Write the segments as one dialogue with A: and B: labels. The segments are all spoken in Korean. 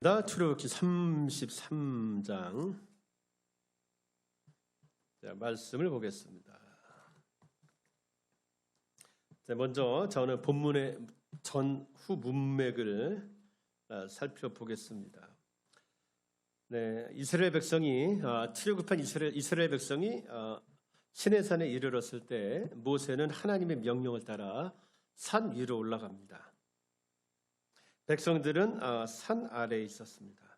A: 출애굽기 33장 말씀을 보겠습니다. 먼저 저는 본문의 전후 문맥을 살펴보겠습니다. 이스라엘 백성이 출애굽한 이스라엘 백성이 시내산에 이르렀을 때 모세는 하나님의 명령을 따라 산 위로 올라갑니다. 백성들은 산 아래에 있었습니다.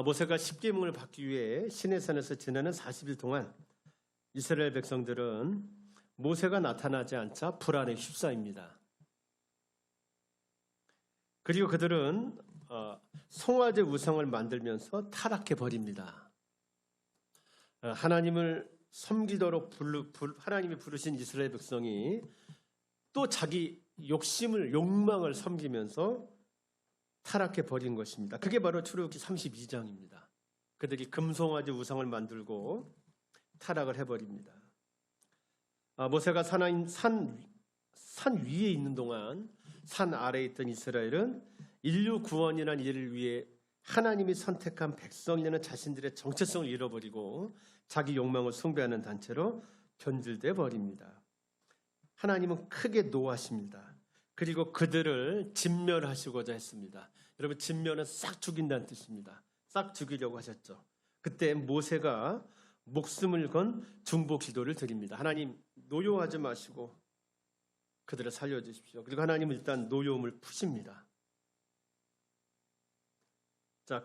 A: 모세가 십계명을 받기 위해 시내산에서 지나는 40일 동안 이스라엘 백성들은 모세가 나타나지 않자 불안에 휩싸입니다. 그리고 그들은 송아지 우상을 만들면서 타락해 버립니다. 하나님을 섬기도록 하나님이 부르신 이스라엘 백성이 또 자기 욕망을 섬기면서 타락해 버린 것입니다. 그게 바로 출애굽기 32장입니다. 그들이 금송아지 우상을 만들고 타락을 해버립니다. 모세가 산 위에 있는 동안 산 아래에 있던 이스라엘은 인류 구원이라는 일을 위해 하나님이 선택한 백성이라는 자신들의 정체성을 잃어버리고 자기 욕망을 숭배하는 단체로 변질돼 버립니다. 하나님은 크게 노하십니다. 그리고 그들을 진멸하시고자 했습니다. 여러분, 진멸은 싹 죽인다는 뜻입니다. 싹 죽이려고 하셨죠. 그때 모세가 목숨을 건 중보 기도를 드립니다. 하나님, 노여워하지 마시고 그들을 살려주십시오. 그리고 하나님은 일단 노여움을 푸십니다.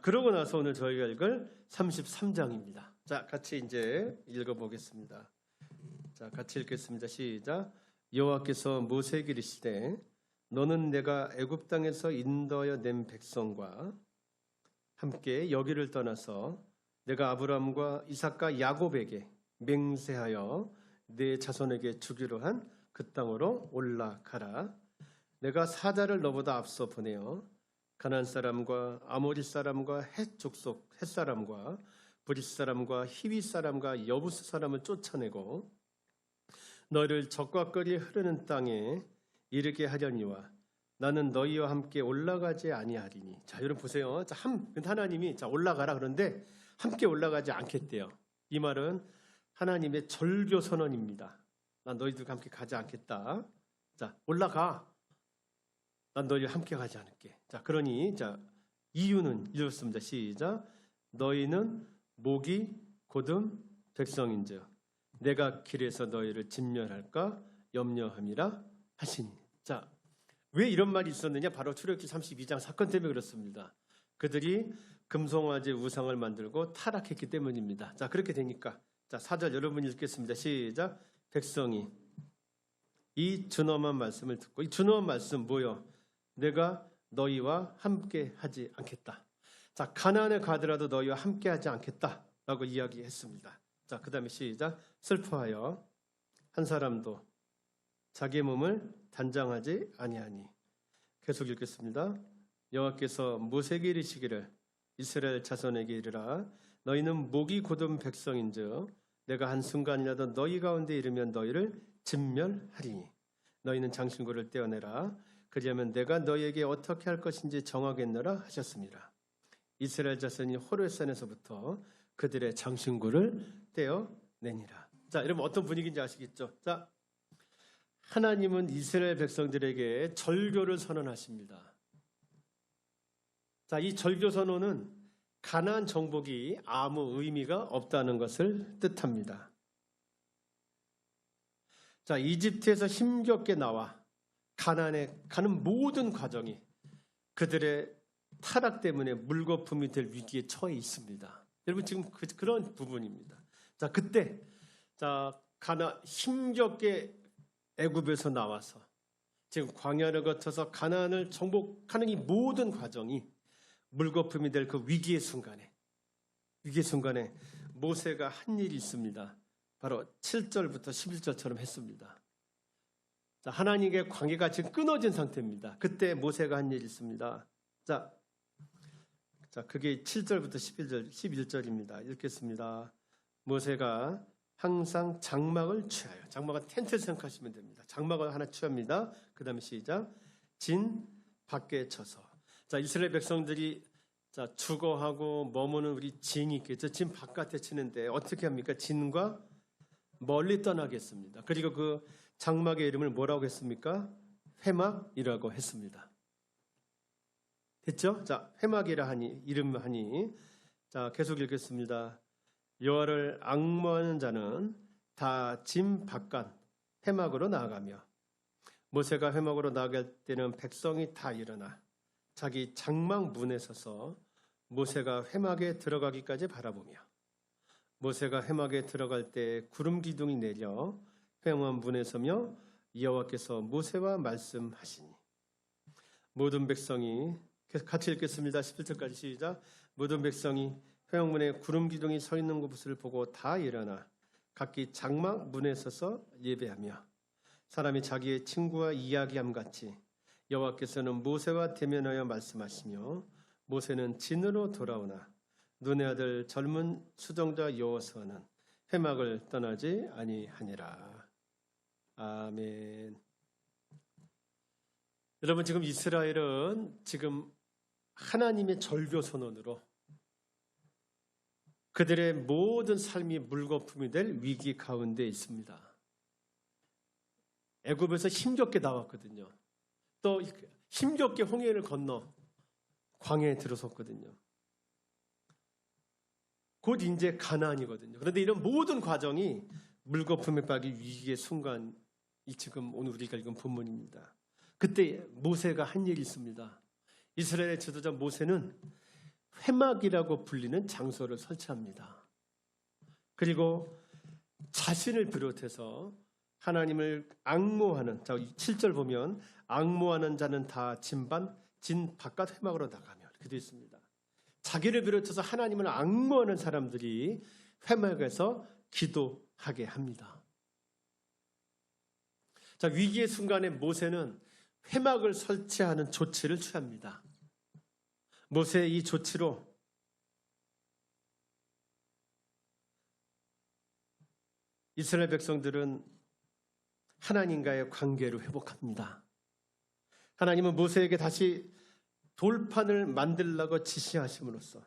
A: 그러고 나서 오늘 저희가 읽을 33장입니다. 같이 이제 읽어보겠습니다. 같이 읽겠습니다. 시작. 여호와께서 모세에게 이르시되 너는 내가 애굽 땅에서 인도하여 낸 백성과 함께 여기를 떠나서 내가 아브라함과 이삭과 야곱에게 맹세하여 내 자손에게 주기로 한 그 땅으로 올라가라. 내가 사자를 너보다 앞서 보내어 가나안 사람과 아모리 사람과 헷 족속 헷 사람과 브릿 사람과 히위 사람과 여부스 사람을 쫓아내고 너를 적과 꿀이 흐르는 땅에 이르게 하려니와 나는 너희와 함께 올라가지 아니하리니. 여러분 보세요. 하나님이 올라가라 그런데 함께 올라가지 않겠대요. 이 말은 하나님의 절교 선언입니다. 난 너희들과 함께 가지 않겠다. 올라가. 난 너희와 함께 가지 않을게. 그러니 이유는 이렇습니다. 시작. 너희는 목이 곧은 백성인즉 내가 길에서 너희를 진멸할까 염려함이라 하시니. 왜 이런 말이 있었느냐? 바로 출애굽기 32장 사건 때문에 그렇습니다. 그들이 금송아지 우상을 만들고 타락했기 때문입니다. 그렇게 되니까 4절 여러분 읽겠습니다. 시작. 백성이 이 준엄한 말씀을 듣고, 이 준엄한 말씀 뭐요? 내가 너희와 함께 하지 않겠다. 가나안에 가더라도 너희와 함께 하지 않겠다라고 이야기했습니다. 그 다음에 시작. 슬퍼하여 한 사람도 자기의 몸을 단장하지 아니하니. 계속 읽겠습니다. 여호와께서 모세에게 이르시기를 이스라엘 자손에게 이르라. 너희는 목이 곧은 백성인즉 내가 한순간이라도 너희 가운데 이르면 너희를 진멸하리니. 너희는 장신구를 떼어내라. 그리하면 내가 너희에게 어떻게 할 것인지 정하겠노라 하셨습니다. 이스라엘 자손이 호렙산에서부터 그들의 장신구를 떼어내니라. 여러분 어떤 분위기인지 아시겠죠? 하나님은 이스라엘 백성들에게 절교를 선언하십니다. 이 절교 선언은 가나안 정복이 아무 의미가 없다는 것을 뜻합니다. 이집트에서 힘겹게 나와 가나안에 가는 모든 과정이 그들의 타락 때문에 물거품이 될 위기에 처해 있습니다. 여러분 지금 그런 부분입니다. 그때 힘겹게 애굽에서 나와서 지금 광야를 거쳐서 가나안을 정복하는 이 모든 과정이 물거품이 될 그 위기의 순간에 모세가 한 일이 있습니다. 바로 7절부터 11절처럼 했습니다. 하나님의 관계가 지금 끊어진 상태입니다. 그때 모세가 한 일이 있습니다. 그게 7절부터 11절입니다. 읽겠습니다. 모세가 항상 장막을 취하여, 장막은 텐트를 생각하시면 됩니다. 장막을 하나 취합니다. 그 다음에 시작. 진 밖에 쳐서. 이스라엘 백성들이 자, 주거하고 머무는 우리 진이 있겠죠. 진 바깥에 치는데 어떻게 합니까? 진과 멀리 떠나겠습니다. 그리고 그 장막의 이름을 뭐라고 했습니까? 회막이라고 했습니다. 됐죠? 자, 회막이라 하니, 이름하니. 자, 계속 읽겠습니다. 여호와를 앙모하는 자는 다 진 바깥 회막으로 나아가며, 모세가 회막으로 나아갈 때는 백성이 다 일어나 자기 장막 문에 서서 모세가 회막에 들어가기까지 바라보며, 모세가 회막에 들어갈 때 구름 기둥이 내려 회막 문에 서며 여호와께서 모세와 말씀하시니, 모든 백성이, 같이 읽겠습니다. 11절까지 시작. 모든 백성이 회막문에 구름 기둥이 서 있는 곳을 보고 다 일어나 각기 장막 문에 서서 예배하며, 사람이 자기의 친구와 이야기함 같이 여호와께서는 모세와 대면하여 말씀하시며, 모세는 진으로 돌아오나 눈의 아들 젊은 수종자 여호수아는 회막을 떠나지 아니하니라. 아멘. 여러분, 지금 이스라엘은 지금 하나님의 절교 선언으로 그들의 모든 삶이 물거품이 될 위기 가운데 있습니다. 애굽에서 힘겹게 나왔거든요. 또 힘겹게 홍해를 건너 광야에 들어섰거든요. 곧 이제 가나안이거든요. 그런데 이런 모든 과정이 물거품에 빠진 위기의 순간이 지금 오늘 우리가 읽은 본문입니다. 그때 모세가 한 일이 있습니다. 이스라엘의 지도자 모세는 회막이라고 불리는 장소를 설치합니다. 그리고 자신을 비롯해서 하나님을 앙모하는, 자 7절 보면 앙모하는 자는 다 진 바깥 회막으로 나가며, 이렇게 되어 있습니다. 자기를 비롯해서 하나님을 앙모하는 사람들이 회막에서 기도하게 합니다. 자, 위기의 순간에 모세는 회막을 설치하는 조치를 취합니다. 모세의 이 조치로 이스라엘 백성들은 하나님과의 관계를 회복합니다. 하나님은 모세에게 다시 돌판을 만들라고 지시하심으로써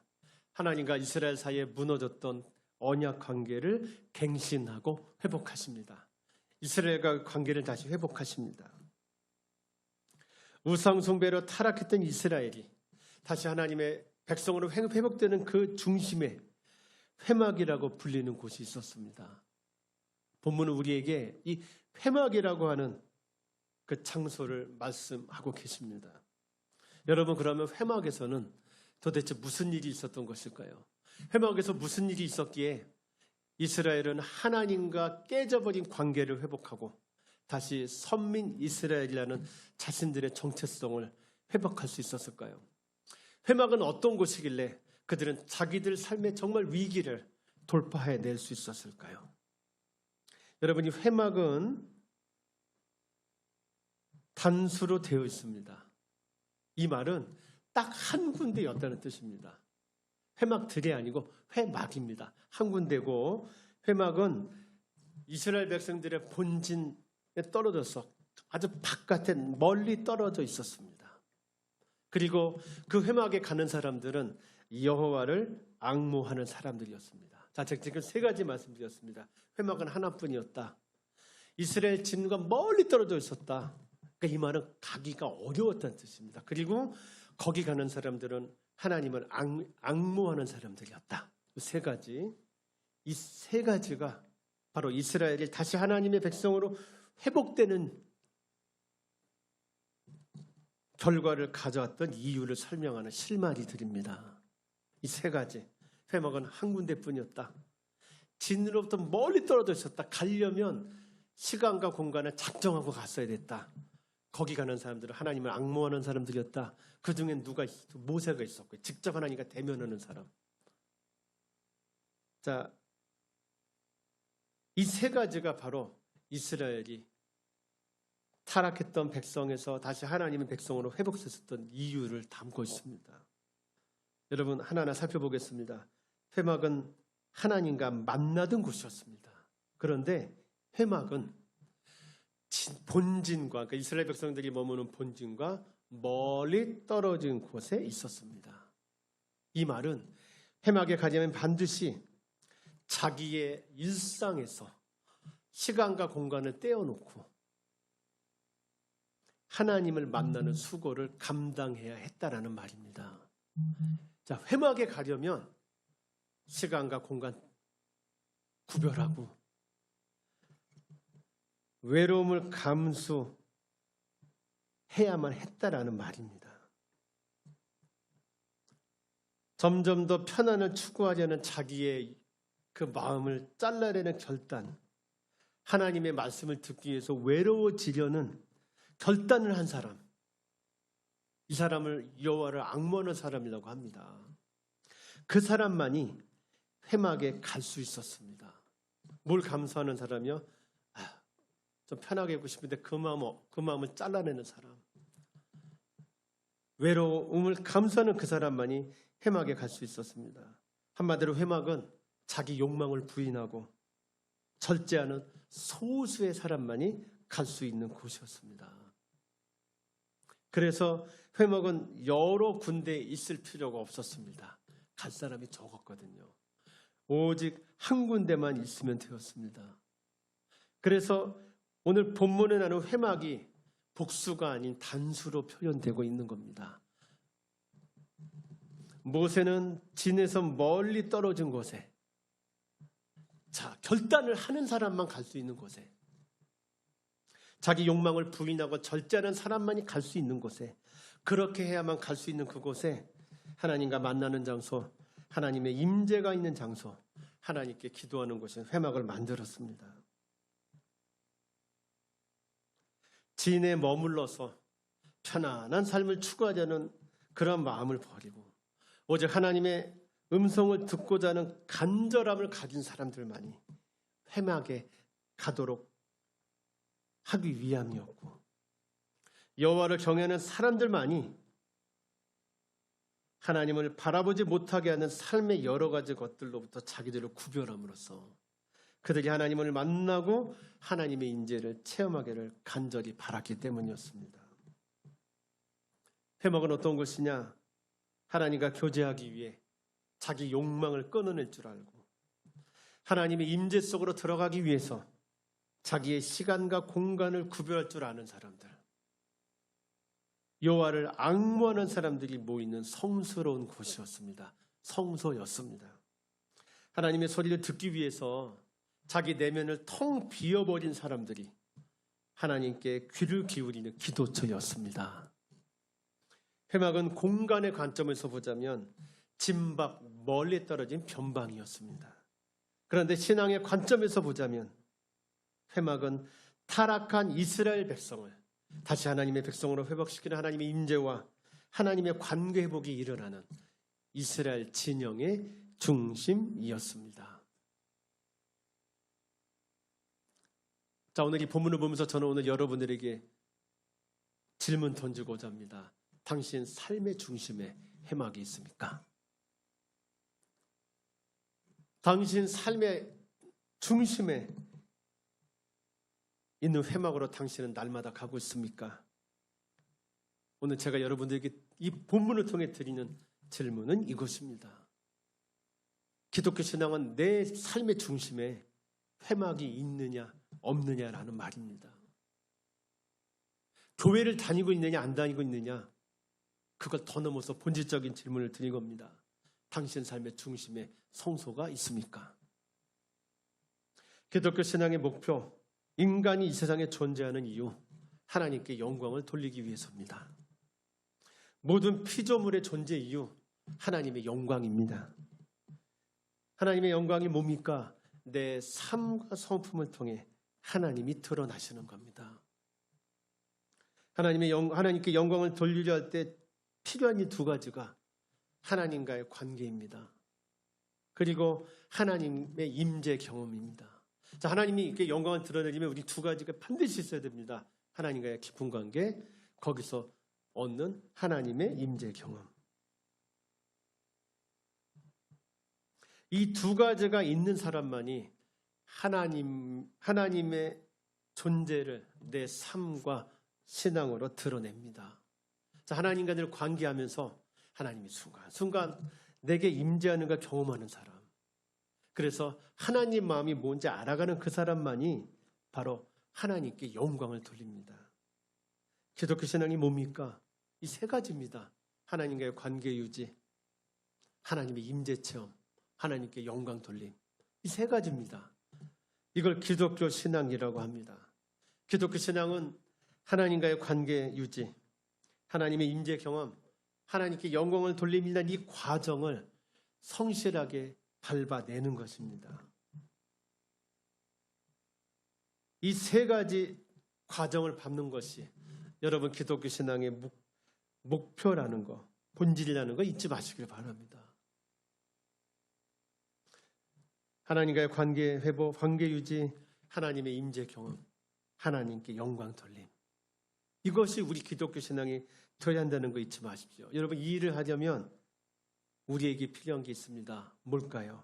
A: 하나님과 이스라엘 사이에 무너졌던 언약 관계를 갱신하고 회복하십니다. 이스라엘과 관계를 다시 회복하십니다. 우상 숭배로 타락했던 이스라엘이 다시 하나님의 백성으로 회복되는 그 중심에 회막이라고 불리는 곳이 있었습니다. 본문은 우리에게 이 회막이라고 하는 그 장소를 말씀하고 계십니다. 여러분, 그러면 회막에서는 도대체 무슨 일이 있었던 것일까요? 회막에서 무슨 일이 있었기에 이스라엘은 하나님과 깨져버린 관계를 회복하고 다시 선민 이스라엘이라는 자신들의 정체성을 회복할 수 있었을까요? 회막은 어떤 곳이길래 그들은 자기들 삶의 정말 위기를 돌파해낼 수 있었을까요? 여러분, 이 회막은 단수로 되어 있습니다. 이 말은 딱 한 군데였다는 뜻입니다. 회막들이 아니고 회막입니다. 한 군데고, 회막은 이스라엘 백성들의 본진에 떨어져서 아주 바깥에 멀리 떨어져 있었습니다. 그리고 그 회막에 가는 사람들은 여호와를 앙모하는 사람들이었습니다. 자, 지금 세 가지 말씀드렸습니다. 회막은 하나뿐이었다. 이스라엘 진과 멀리 떨어져 있었다. 그러니까 이 말은 가기가 어려웠다는 뜻입니다. 그리고 거기 가는 사람들은 하나님을 앙모하는 사람들이었다. 세 가지. 이 세 가지가 바로 이스라엘이 다시 하나님의 백성으로 회복되는 결과를 가져왔던 이유를 설명하는 실마리들입니다. 이 세 가지. 회막은 한 군데뿐이었다. 진으로부터 멀리 떨어져 있었다. 가려면 시간과 공간을 작정하고 갔어야 됐다. 거기 가는 사람들은 하나님을 앙모하는 사람들이었다. 그 중엔 누가 있었고, 모세가 있었고, 직접 하나님과 대면하는 사람. 자, 이 세 가지가 바로 이스라엘이 타락했던 백성에서 다시 하나님의 백성으로 회복됐었던 이유를 담고 있습니다. 여러분, 하나하나 살펴보겠습니다. 회막은 하나님과 만나던 곳이었습니다. 그런데 회막은 본진과, 그러니까 이스라엘 백성들이 머무는 본진과 멀리 떨어진 곳에 있었습니다. 이 말은 회막에 가려면 반드시 자기의 일상에서 시간과 공간을 떼어놓고 하나님을 만나는 수고를 감당해야 했다라는 말입니다. 자, 회막에 가려면 시간과 공간 구별하고 외로움을 감수해야만 했다라는 말입니다. 점점 더 편안을 추구하려는 자기의 그 마음을 잘라내는 결단, 하나님의 말씀을 듣기 위해서 외로워지려는 결단을 한 사람, 이 사람을 여호와를 앙모하는 사람이라고 합니다. 그 사람만이 회막에 갈 수 있었습니다. 뭘 감수하는 사람이요? 좀 편하게 있고 싶은데 그 마음을 잘라내는 사람, 외로움을 감수하는 그 사람만이 회막에 갈 수 있었습니다. 한마디로 회막은 자기 욕망을 부인하고 절제하는 소수의 사람만이 갈 수 있는 곳이었습니다. 그래서 회막은 여러 군데에 있을 필요가 없었습니다. 갈 사람이 적었거든요. 오직 한 군데만 있으면 되었습니다. 그래서 오늘 본문에 나오는 회막이 복수가 아닌 단수로 표현되고 있는 겁니다. 모세는 진에서 멀리 떨어진 곳에, 자, 결단을 하는 사람만 갈 수 있는 곳에, 자기 욕망을 부인하고 절제하는 사람만이 갈 수 있는 곳에, 그렇게 해야만 갈 수 있는 그곳에 하나님과 만나는 장소, 하나님의 임재가 있는 장소, 하나님께 기도하는 곳인 회막을 만들었습니다. 진에 머물러서 편안한 삶을 추구하려는 그런 마음을 버리고 오직 하나님의 음성을 듣고자 하는 간절함을 가진 사람들만이 회막에 가도록 하기 위함이었고, 여호와를 경외하는 사람들만이 하나님을 바라보지 못하게 하는 삶의 여러 가지 것들로부터 자기들을 구별함으로써 그들이 하나님을 만나고 하나님의 인재를 체험하기를 간절히 바랐기 때문이었습니다. 회막은 어떤 것이냐? 하나님과 교제하기 위해 자기 욕망을 끊어낼 줄 알고 하나님의 임재 속으로 들어가기 위해서 자기의 시간과 공간을 구별할 줄 아는 사람들, 여호와를 앙모하는 사람들이 모이는 성스러운 곳이었습니다. 성소였습니다. 하나님의 소리를 듣기 위해서 자기 내면을 텅 비워버린 사람들이 하나님께 귀를 기울이는 기도처였습니다. 회막은 공간의 관점에서 보자면 집 밖 멀리 떨어진 변방이었습니다. 그런데 신앙의 관점에서 보자면 회막은 타락한 이스라엘 백성을 다시 하나님의 백성으로 회복시키는 하나님의 임재와 하나님의 관계 회복이 일어나는 이스라엘 진영의 중심이었습니다. 자, 오늘 이 본문을 보면서 저는 오늘 여러분들에게 질문 던지고자 합니다. 당신 삶의 중심에 회막이 있습니까? 당신 삶의 중심에 있는 회막으로 당신은 날마다 가고 있습니까? 오늘 제가 여러분들에게 이 본문을 통해 드리는 질문은 이것입니다. 기독교 신앙은 내 삶의 중심에 회막이 있느냐 없느냐라는 말입니다. 교회를 다니고 있느냐 안 다니고 있느냐, 그걸 더 넘어서 본질적인 질문을 드린 겁니다. 당신 삶의 중심에 성소가 있습니까? 기독교 신앙의 목표, 인간이 이 세상에 존재하는 이유, 하나님께 영광을 돌리기 위해서입니다. 모든 피조물의 존재 이유, 하나님의 영광입니다. 하나님의 영광이 뭡니까? 내 삶과 성품을 통해 하나님이 드러나시는 겁니다. 하나님께 영광을 돌리려 할 때 필요한 이 두 가지가 하나님과의 관계입니다. 그리고 하나님의 임재 경험입니다. 자, 하나님이 이렇게 영광을 드러내려면 우리 두 가지가 반드시 있어야 됩니다. 하나님과의 깊은 관계, 거기서 얻는 하나님의 임재 경험. 이 두 가지가 있는 사람만이 하나님의 존재를 내 삶과 신앙으로 드러냅니다. 자, 하나님과 늘 관계하면서 하나님이 순간순간 내게 임재하는 걸 경험하는 사람. 그래서 하나님 마음이 뭔지 알아가는 그 사람만이 바로 하나님께 영광을 돌립니다. 기독교 신앙이 뭡니까? 이 세 가지입니다. 하나님과의 관계 유지, 하나님의 임재 체험, 하나님께 영광 돌림. 이 세 가지입니다. 이걸 기독교 신앙이라고 합니다. 기독교 신앙은 하나님과의 관계 유지, 하나님의 임재 경험, 하나님께 영광을 돌림이라는 이 과정을 성실하게 밟아내는 것입니다. 이 세 가지 과정을 밟는 것이 여러분 기독교 신앙의 목표라는 거, 본질이라는 거 잊지 마시길 바랍니다. 하나님과의 관계 회복, 관계 유지, 하나님의 임재 경험, 하나님께 영광 돌림. 이것이 우리 기독교 신앙이 되어야 한다는 거 잊지 마십시오. 여러분 이 일을 하려면 우리에게 필요한 게 있습니다. 뭘까요?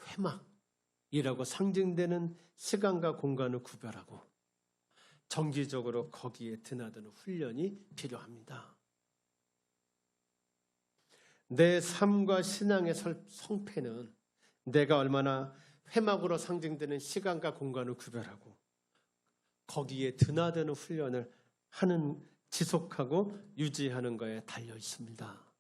A: 회막이라고 상징되는 시간과 공간을 구별하고 정기적으로 거기에 드나드는 훈련이 필요합니다. 내 삶과 신앙의 성패는 내가 얼마나 회막으로 상징되는 시간과 공간을 구별하고 거기에 드나드는 훈련을 하는, 지속하고 유지하는 것에 달려 있습니다.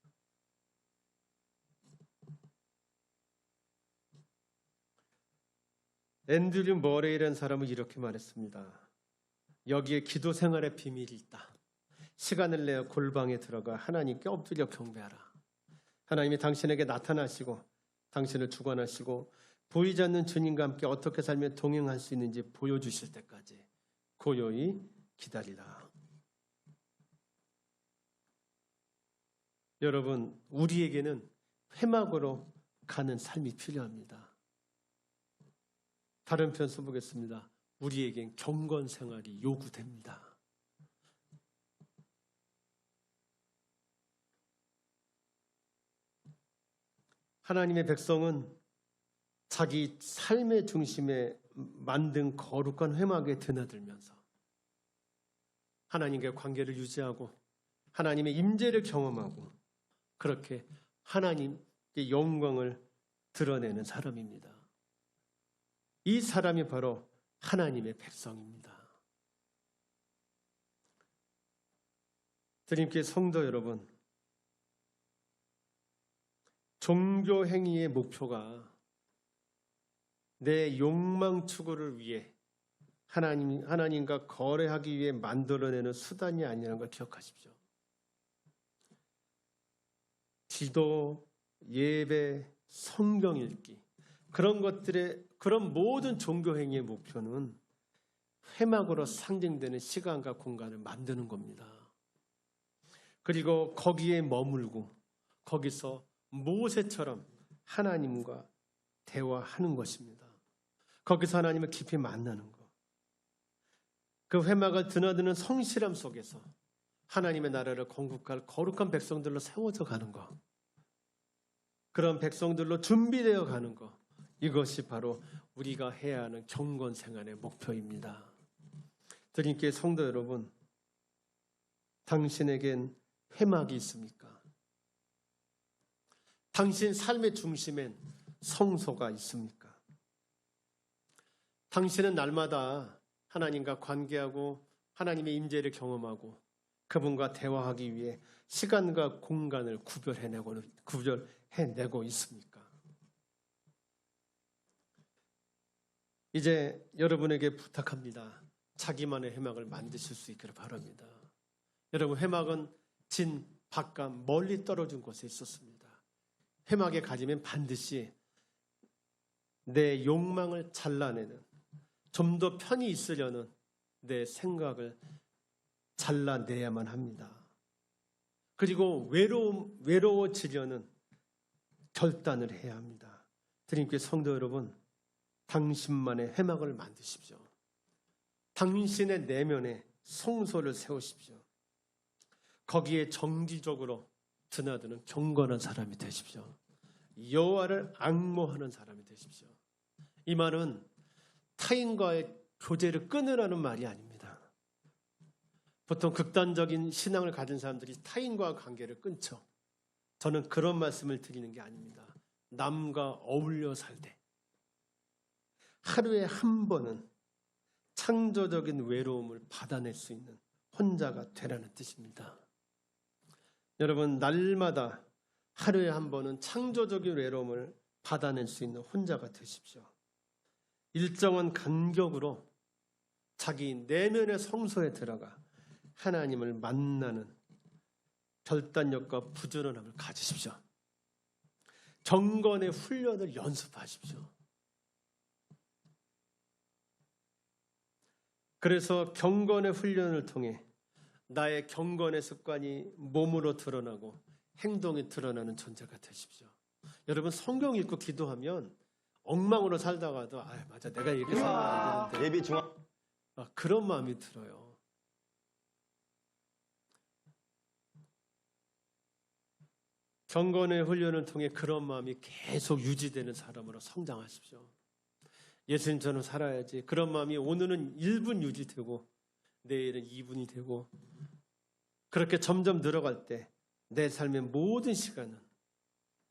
A: 앤드류 머레이라는 사람은 이렇게 말했습니다. 여기에 기도 생활의 비밀이 있다. 시간을 내어 골방에 들어가 하나님께 엎드려 경배하라. 하나님이 당신에게 나타나시고 당신을 주관하시고 보이지 않는 주님과 함께 어떻게 살며 동행할 수 있는지 보여주실 때까지 고요히 기다리라. 여러분, 우리에게는 회막으로 가는 삶이 필요합니다. 다른 편 써보겠습니다. 우리에겐 경건 생활이 요구됩니다. 하나님의 백성은 자기 삶의 중심에 만든 거룩한 회막에 드나들면서 하나님과의 관계를 유지하고 하나님의 임재를 경험하고 그렇게 하나님의 영광을 드러내는 사람입니다. 이 사람이 바로 하나님의 백성입니다. 주님께 성도 여러분, 종교 행위의 목표가 내 욕망 추구를 위해 하나님과 거래하기 위해 만들어내는 수단이 아니라는 걸 기억하십시오. 기도, 예배, 성경 읽기 그런 모든 종교 행위의 목표는 회막으로 상징되는 시간과 공간을 만드는 겁니다. 그리고 거기에 머물고 거기서 모세처럼 하나님과 대화하는 것입니다. 거기서 하나님을 깊이 만나는 것. 그 회막을 드나드는 성실함 속에서 하나님의 나라를 건국할 거룩한 백성들로 세워져 가는 것. 그런 백성들로 준비되어 가는 것. 이것이 바로 우리가 해야 하는 경건 생활의 목표입니다. 주님께 성도 여러분, 당신에겐 회막이 있습니까? 당신 삶의 중심엔 성소가 있습니까? 당신은 날마다 하나님과 관계하고 하나님의 임재를 경험하고 그분과 대화하기 위해 시간과 공간을 구별해내고 있습니까? 이제 여러분에게 부탁합니다. 자기만의 회막을 만드실 수 있기를 바랍니다. 여러분, 회막은 진, 바깥, 멀리 떨어진 곳에 있었습니다. 회막에 가지면 반드시 내 욕망을 잘라내는, 좀 더 편히 있으려는 내 생각을 잘라내야만 합니다. 그리고 외로워지려는 결단을 해야 합니다. 주님께 성도 여러분, 당신만의 회막을 만드십시오. 당신의 내면에 성소를 세우십시오. 거기에 정기적으로 드나드는 경건한 사람이 되십시오. 여호와를 앙모하는 사람이 되십시오. 이 말은 타인과의 교제를 끊으라는 말이 아닙니다. 보통 극단적인 신앙을 가진 사람들이 타인과의 관계를 끊죠. 저는 그런 말씀을 드리는 게 아닙니다. 남과 어울려 살되 하루에 한 번은 창조적인 외로움을 받아낼 수 있는 혼자가 되라는 뜻입니다. 여러분, 날마다 하루에 한 번은 창조적인 외로움을 받아낼 수 있는 혼자가 되십시오. 일정한 간격으로 자기 내면의 성소에 들어가 하나님을 만나는 결단력과 부지런함을 가지십시오. 경건의 훈련을 연습하십시오. 그래서 경건의 훈련을 통해 나의 경건의 습관이 몸으로 드러나고 행동이 드러나는 존재가 되십시오. 여러분, 성경 읽고 기도하면 엉망으로 살다가도 맞아, 내가 이렇게 살아야 되는데
B: 예비 중앙
A: 그런 마음이 들어요. 경건의 훈련을 통해 그런 마음이 계속 유지되는 사람으로 성장하십시오. 예수님처럼 살아야지. 그런 마음이 오늘은 1분 유지되고 내일은 2분이 되고 그렇게 점점 늘어갈 때 내 삶의 모든 시간은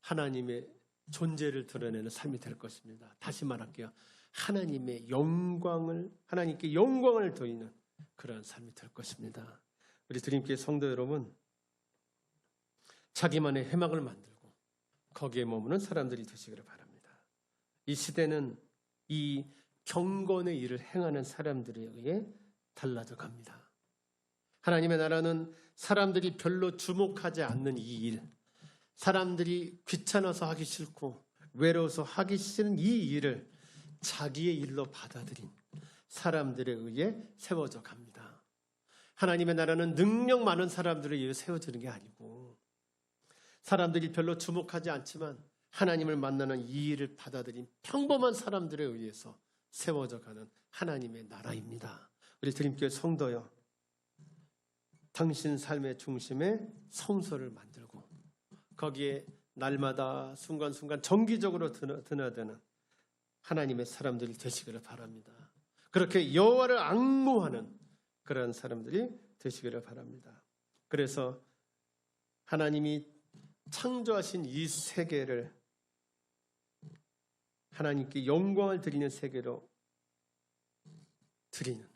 A: 하나님의 존재를 드러내는 삶이 될 것입니다. 다시 말할게요. 하나님의 영광을, 하나님께 영광을 돌리는 그러한 삶이 될 것입니다. 우리 주님께 성도 여러분, 자기만의 해막을 만들고 거기에 머무는 사람들이 되시기를 바랍니다. 이 시대는 이 경건의 일을 행하는 사람들에 의해 달라져 갑니다. 하나님의 나라는 사람들이 별로 주목하지 않는 이 일, 사람들이 귀찮아서 하기 싫고 외로워서 하기 싫은 이 일을 자기의 일로 받아들인 사람들에 의해 세워져 갑니다. 하나님의 나라는 능력 많은 사람들에 의해 세워지는 게 아니고 사람들이 별로 주목하지 않지만 하나님을 만나는 이 일을 받아들인 평범한 사람들에 의해서 세워져 가는 하나님의 나라입니다. 우리 주님께 성도여, 당신 삶의 중심에 성소를 만들고 거기에 날마다 순간순간 정기적으로 드나드는 하나님의 사람들이 되시기를 바랍니다. 그렇게 여호와를 앙모하는 그런 사람들이 되시기를 바랍니다. 그래서 하나님이 창조하신 이 세계를 하나님께 영광을 드리는 세계로 드리는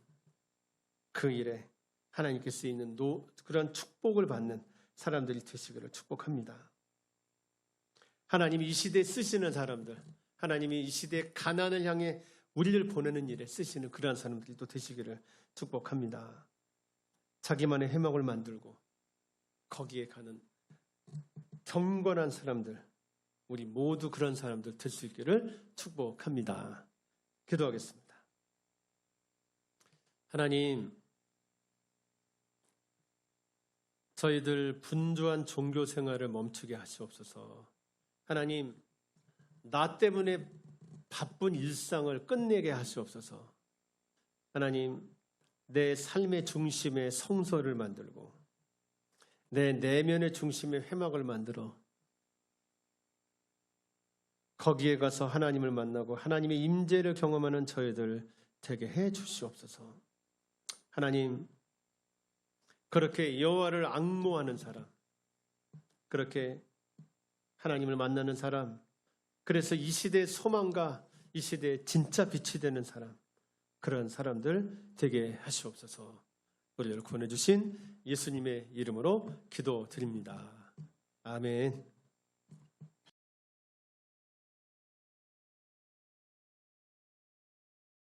A: 그 일에 하나님께 쓰이는 그런 축복을 받는 사람들이 되시기를 축복합니다. 하나님이 이 시대에 쓰시는 사람들, 하나님이 이 시대에 가난을 향해 우리를 보내는 일에 쓰시는 그러한 사람들도 되시기를 축복합니다. 자기만의 해막을 만들고 거기에 가는 경건한 사람들, 우리 모두 그런 사람들 될 수 있기를 축복합니다. 기도하겠습니다. 하나님, 저희들 분주한 종교 생활을 멈추게 하시옵소서. 하나님, 나 때문에 바쁜 일상을 끝내게 하시옵소서. 하나님, 내 삶의 중심에 성소를 만들고 내 내면의 중심에 회막을 만들어 거기에 가서 하나님을 만나고 하나님의 임재를 경험하는 저희들 되게 해 주시옵소서. 하나님, 그렇게 여호와를 앙모하는 사람, 그렇게 하나님을 만나는 사람, 그래서 이 시대의 소망과 이 시대의 진짜 빛이 되는 사람, 그런 사람들 되게 하시옵소서. 우리를 구원해 주신 예수님의 이름으로 기도드립니다. 아멘.